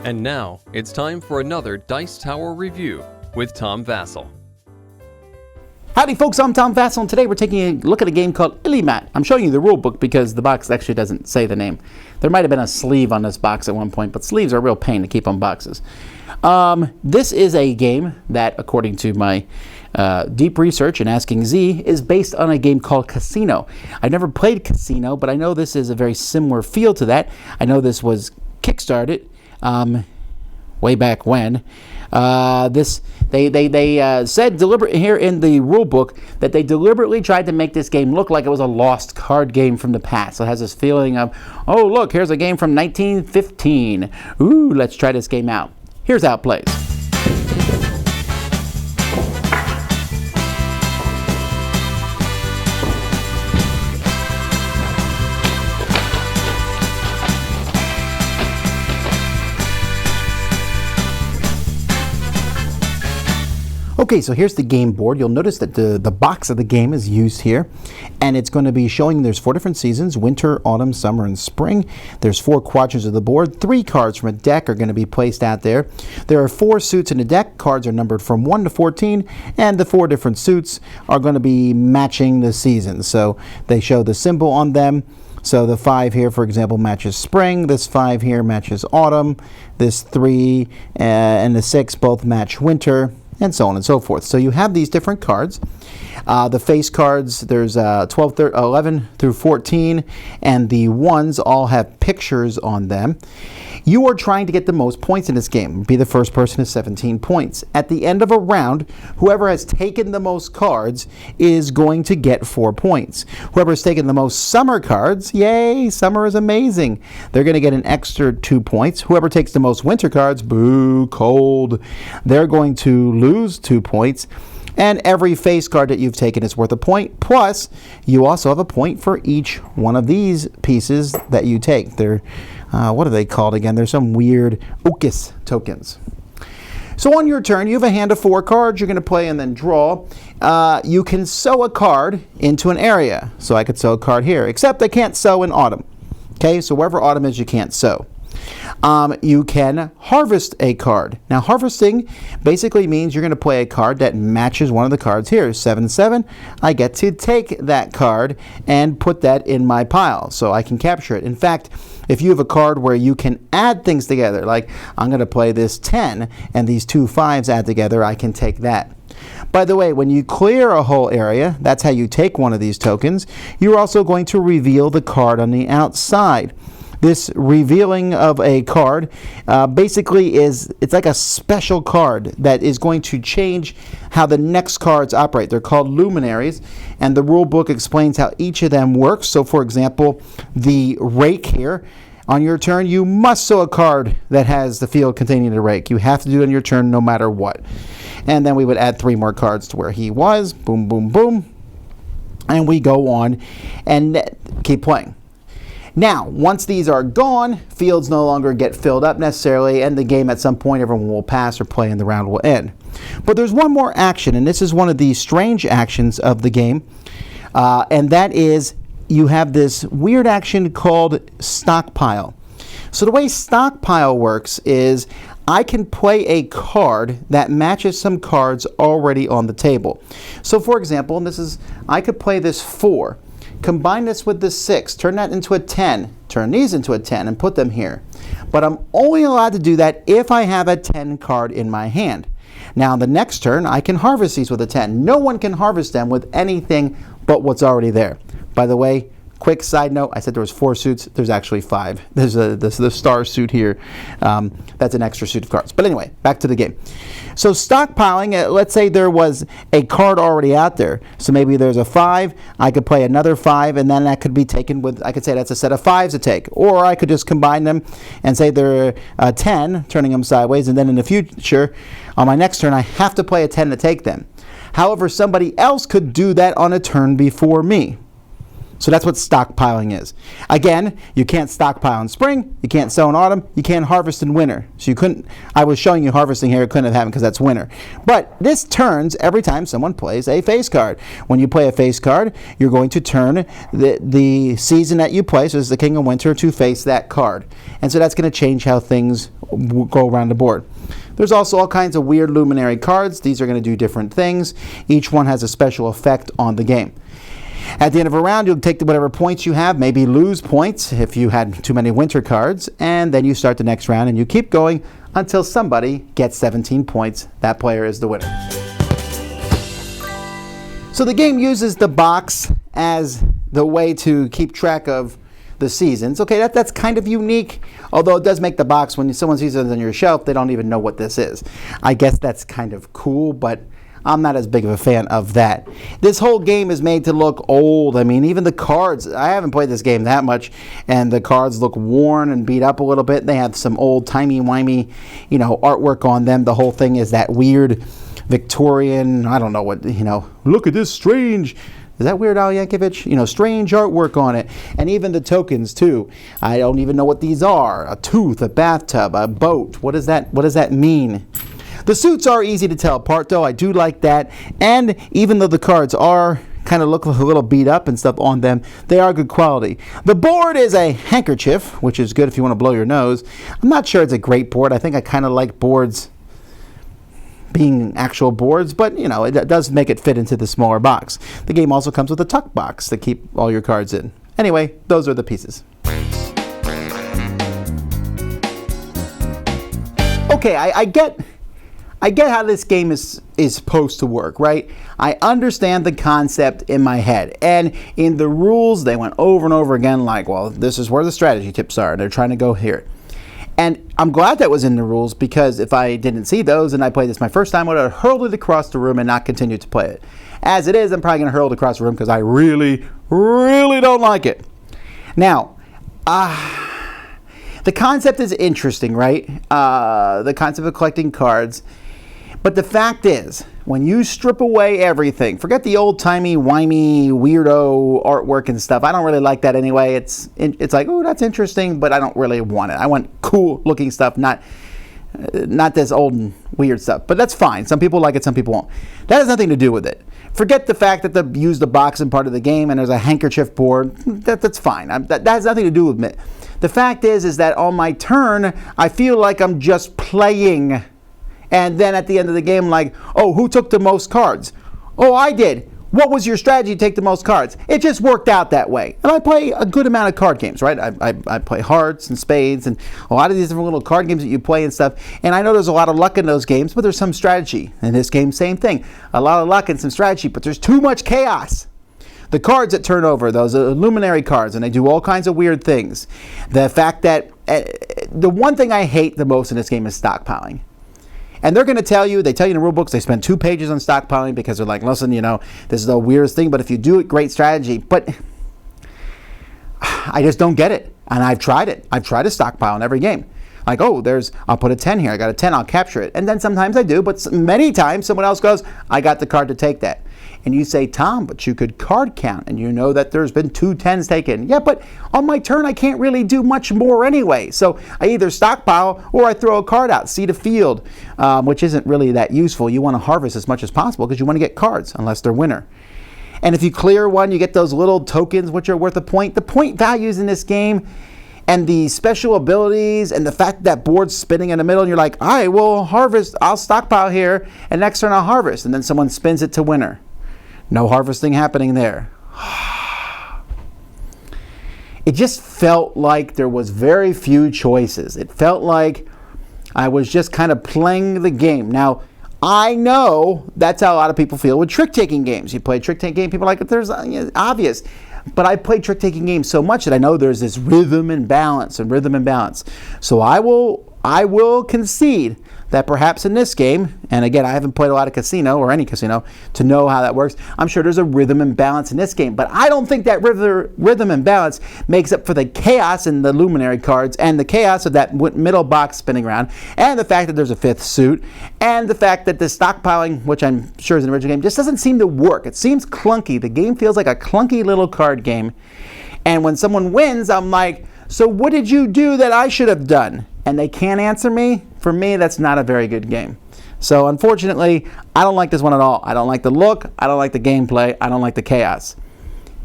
And now, it's time for another Dice Tower review with Tom Vasel. Howdy folks, I'm Tom Vasel, and today we're taking a look at a game called Illimat. I'm showing you the rule book because the box actually doesn't say the name. There might have been a sleeve on this box at one point, but sleeves are a real pain to keep on boxes. This is a game that, according to my deep research and asking Z, is based on a game called Casino. I've never played Casino, but I know this is a very similar feel to that. I know this was kickstarted way back when. They said deliberate here in the rule book that they deliberately tried to make this game look like it was a lost card game from the past. So it has this feeling of, oh look, here's a game from 1915. Ooh, let's try this game out. Here's how it plays. Okay, so here's the game board. You'll notice that the box of the game is used here, and it's going to be showing there's 4 different seasons: winter, autumn, summer, and spring. There's 4 quadrants of the board. 3 cards from a deck are going to be placed out there. There are 4 suits in the deck. Cards are numbered from 1 to 14, and the 4 different suits are going to be matching the seasons. So they show the symbol on them. So the 5 here, for example, matches spring. This 5 here matches autumn. This 3 and the 6 both match winter, and so on and so forth. So you have these different cards. The face cards, there's 11 through 14, and the ones all have pictures on them. You are trying to get the most points in this game. Be the first person to 17 points. At the end of a round, whoever has taken the most cards is going to get 4 points. Whoever has taken the most summer cards, yay, summer is amazing, they're going to get an extra 2 points. Whoever takes the most winter cards, boo, cold, they're going to lose 2 points. And every face card that you've taken is worth a point. Plus, you also have a point for each one of these pieces that you take. They're, what are they called again? They're some weird Okis tokens. So on your turn, you have a hand of 4 cards you're going to play and then draw. You can sew a card into an area. So I could sew a card here, except I can't sew in autumn. Okay, so wherever autumn is, you can't sew. You can harvest a card. Now, harvesting basically means you're going to play a card that matches one of the cards here. 7/7. I get to take that card and put that in my pile so I can capture it. In fact, if you have a card where you can add things together, like I'm going to play this 10 and these 2 5s add together, I can take that. By the way, when you clear a whole area, that's how you take one of these tokens, you're also going to reveal the card on the outside. This revealing of a card basically it's like a special card that is going to change how the next cards operate. They're called luminaries, and the rule book explains how each of them works. So for example, the rake here, on your turn, you must sew a card that has the field containing the rake. You have to do it on your turn no matter what. And then we would add 3 more cards to where he was. Boom, boom, boom. And we go on and keep playing. Now, once these are gone, fields no longer get filled up necessarily, and the game at some point everyone will pass or play and the round will end. But there's one more action, and this is one of the strange actions of the game, and that is you have this weird action called stockpile. So the way stockpile works is I can play a card that matches some cards already on the table. So for example, and I could play this 4. Combine this with the 6, turn that into a 10, turn these into a 10 and put them here. But I'm only allowed to do that if I have a 10 card in my hand. Now the next turn I can harvest these with a 10. No one can harvest them with anything but what's already there. By the way, quick side note, I said there was 4 suits. There's actually 5. There's the star suit here. That's an extra suit of cards. But anyway, back to the game. So stockpiling, let's say there was a card already out there. So maybe there's a 5. I could play another 5, and then that could be taken with, I could say that's a set of 5s to take. Or I could just combine them and say they're 10, turning them sideways, and then in the future, on my next turn, I have to play a 10 to take them. However, somebody else could do that on a turn before me. So that's what stockpiling is. Again, you can't stockpile in spring, you can't sow in autumn, you can't harvest in winter. So you couldn't, I was showing you harvesting here, it couldn't have happened because that's winter. But this turns every time someone plays a face card. When you play a face card, you're going to turn the season that you play, so it's the King of Winter, to face that card. And so that's going to change how things go around the board. There's also all kinds of weird luminary cards. These are going to do different things. Each one has a special effect on the game. At the end of a round, you'll take whatever points you have, maybe lose points if you had too many winter cards, and then you start the next round and you keep going until somebody gets 17 points. That player is the winner. So the game uses the box as the way to keep track of the seasons. Okay, that's kind of unique, although it does make the box, when someone sees it on your shelf, they don't even know what this is. I guess that's kind of cool, but I'm not as big of a fan of that. This whole game is made to look old. I mean, even the cards, I haven't played this game that much, and the cards look worn and beat up a little bit. They have some old timey-wimey, artwork on them. The whole thing is that weird Victorian, I don't know what, look at this strange, is that Weird Al Yankovic? Strange artwork on it. And even the tokens, too. I don't even know what these are. A tooth, a bathtub, a boat. What does that mean? The suits are easy to tell apart, though. I do like that. And even though the cards are kind of look a little beat up and stuff on them, they are good quality. The board is a handkerchief, which is good if you want to blow your nose. I'm not sure it's a great board. I think I kind of like boards being actual boards, but it does make it fit into the smaller box. The game also comes with a tuck box to keep all your cards in. Anyway, those are the pieces. Okay, I get how this game is supposed to work, right? I understand the concept in my head. And in the rules, they went over and over again like, well, this is where the strategy tips are. They're trying to go here. And I'm glad that was in the rules, because if I didn't see those and I played this my first time, I would have hurled it across the room and not continued to play it. As it is, I'm probably going to hurl it across the room because I really, really don't like it. Now, the concept is interesting, right? The concept of collecting cards. But the fact is, when you strip away everything, forget the old-timey, whimey, weirdo artwork and stuff. I don't really like that anyway. It's like, oh, that's interesting, but I don't really want it. I want cool-looking stuff, not this old and weird stuff. But that's fine. Some people like it, some people won't. That has nothing to do with it. Forget the fact that they use the box in part of the game and there's a handkerchief board. That's fine. That has nothing to do with it. The fact is that on my turn, I feel like I'm just playing. And then at the end of the game, like, oh, who took the most cards? Oh, I did. What was your strategy to take the most cards? It just worked out that way. And I play a good amount of card games, right? I play hearts and spades and a lot of these different little card games that you play and stuff. And I know there's a lot of luck in those games, but there's some strategy. In this game, same thing. A lot of luck and some strategy, but there's too much chaos. The cards that turn over, those are luminary cards, and they do all kinds of weird things. The fact that the one thing I hate the most in this game is stockpiling. And they're going to tell you, they tell you in the rule books, they spend 2 pages on stockpiling because they're like, listen, this is the weirdest thing, but if you do it, great strategy. But I just don't get it. And I've tried it. I've tried to stockpile in every game. Like, oh, I'll put a 10 here. I got a 10, I'll capture it. And then sometimes I do, but many times someone else goes, I got the card to take that. And you say, Tom, but you could card count, and you know that there's been 2 10s taken. Yeah, but on my turn, I can't really do much more anyway. So I either stockpile or I throw a card out, seed a field, which isn't really that useful. You want to harvest as much as possible because you want to get cards, unless they're winter. And if you clear one, you get those little tokens, which are worth a point. The point values in this game and the special abilities and the fact that board's spinning in the middle, and you're like, I will harvest, I'll stockpile here, and next turn I'll harvest. And then someone spins it to winter. No harvesting happening there. It just felt like there was very few choices. It felt like I was just kind of playing the game. Now, I know that's how a lot of people feel with trick-taking games. You play a trick-taking game, people are like, there's obvious. But I play trick-taking games so much that I know there's this rhythm and balance. So I will concede that perhaps in this game, and again, I haven't played a lot of casino or any casino to know how that works. I'm sure there's a rhythm and balance in this game, but I don't think that rhythm and balance makes up for the chaos in the luminary cards and the chaos of that middle box spinning around, and the fact that there's a fifth suit, and the fact that the stockpiling, which I'm sure is an original game, just doesn't seem to work. It seems clunky. The game feels like a clunky little card game, and when someone wins, I'm like, so what did you do that I should have done? And they can't answer me. For me, that's not a very good game. So unfortunately, I don't like this one at all. I don't like the look. I don't like the gameplay. I don't like the chaos.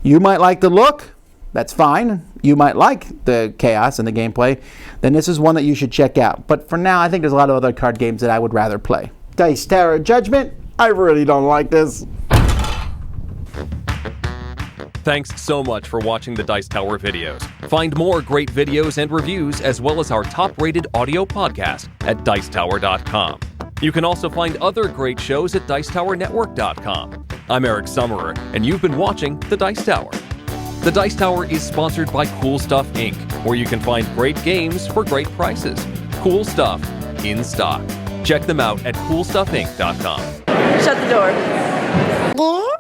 You might like the look. That's fine. You might like the chaos and the gameplay. Then this is one that you should check out. But for now, I think there's a lot of other card games that I would rather play. Dice Tower Judgment. I really don't like this. Thanks so much for watching the Dice Tower videos. Find more great videos and reviews, as well as our top-rated audio podcast at Dicetower.com. You can also find other great shows at Dicetowernetwork.com. I'm Eric Summerer, and you've been watching The Dice Tower. The Dice Tower is sponsored by Cool Stuff Inc., where you can find great games for great prices. Cool stuff in stock. Check them out at CoolStuffInc.com. Shut the door.